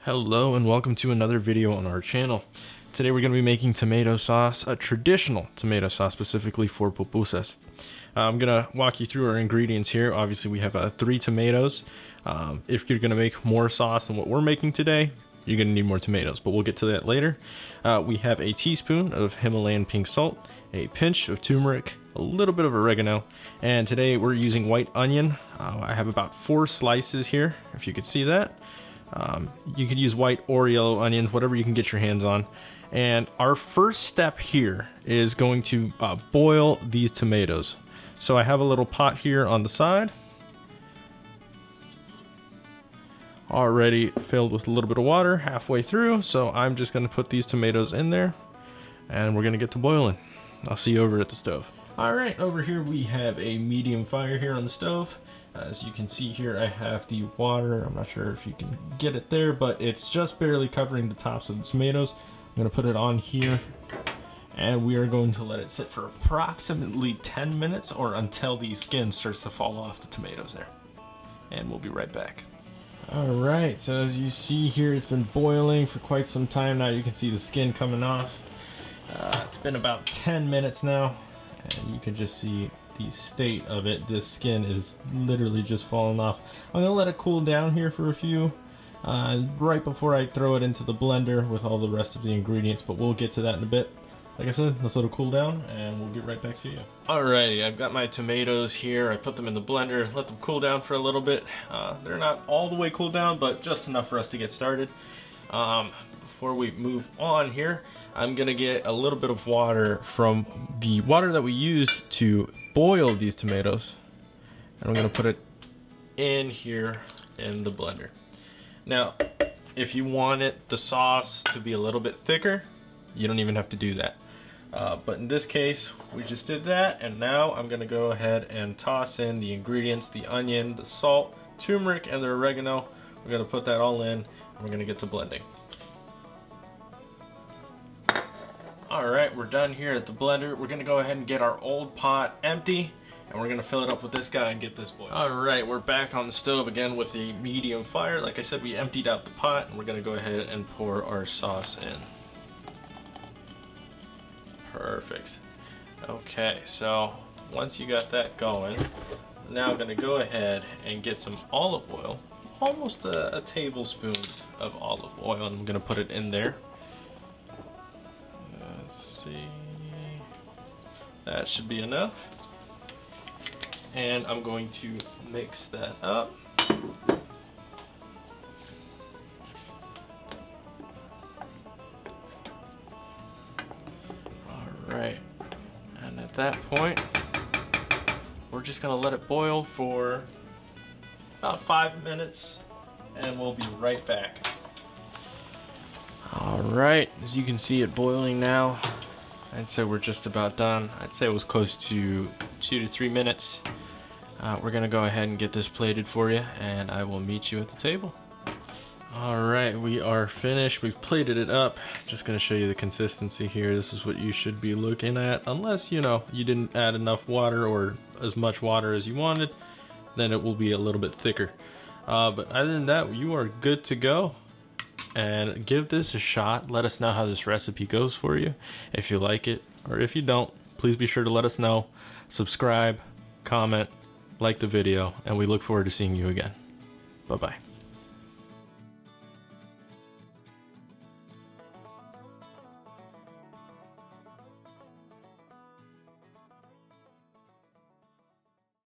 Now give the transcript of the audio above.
Hello and welcome to another video on our channel. Today we're going to be making tomato sauce, a traditional tomato sauce specifically for pupusas. I'm going to walk you through our ingredients here. Obviously we have 3 tomatoes. If you're going to make more sauce than what we're making today, you're going to need more tomatoes, but we'll get to that later. We have a teaspoon of Himalayan pink salt, a pinch of turmeric, a little bit of oregano, and today we're using white onion. I have about 4 slices here, if you could see that. You could use white or yellow onion, whatever you can get your hands on. And our first step here is going to boil these tomatoes. So I have a little pot here on the side, already filled with a little bit of water halfway through. So I'm just going to put these tomatoes in there and we're going to get to boiling. I'll see you over at the stove. Alright, over here we have a medium fire here on the stove. As you can see here, I have the water. I'm not sure if you can get it there, but it's just barely covering the tops of the tomatoes. I'm going to put it on here, and we are going to let it sit for approximately 10 minutes or until the skin starts to fall off the tomatoes there. And we'll be right back. Alright, so as you see here, it's been boiling for quite some time now. You can see the skin coming off. It's been about 10 minutes now, and you can just see the state of it. The skin is literally just falling off. I'm gonna let it cool down here for a few right before I throw it into the blender with all the rest of the ingredients, but we'll get to that in a bit. Like I said, let's let it cool down and we'll get right back to you. Alrighty, I've got my tomatoes here. I put them in the blender, let them cool down for a little bit. They're not all the way cooled down, but just enough for us to get started. Before we move on here, I'm gonna get a little bit of water from the water that we used to boil these tomatoes, and I'm gonna put it in here in the blender. Now, if you want the sauce to be a little bit thicker, you don't even have to do that. But in this case, we just did that, and now I'm gonna go ahead and toss in the ingredients, the onion, the salt, turmeric, and the oregano. We're gonna put that all in, and we're gonna get to blending. Alright, we're done here at the blender. We're gonna go ahead and get our old pot empty, and we're gonna fill it up with this guy and get this boiled. Alright, we're back on the stove again with the medium fire. Like I said, we emptied out the pot, and we're gonna go ahead and pour our sauce in. Perfect. Okay, so once you got that going, now I'm gonna go ahead and get some olive oil, almost a tablespoon of olive oil, and I'm gonna put it in there. That should be enough, and I'm going to mix that up. Alright, and at that point we're just gonna let it boil for about 5 minutes and we'll be right back. Alright, as you can see it boiling now. I'd say we're just about done. I'd say it was close to 2 to 3 minutes. We're gonna go ahead and get this plated for you, and I will meet you at the table. Alright, we are finished. We've plated it up. Just gonna show you the consistency here. This is what you should be looking at. Unless, you know, you didn't add enough water or as much water as you wanted, then it will be a little bit thicker. But other than that, you are good to go. And give this a shot. Let us know how this recipe goes for you. If you like it, or if you don't, please be sure to let us know. Subscribe, comment, like the video, and we look forward to seeing you again. Bye-bye.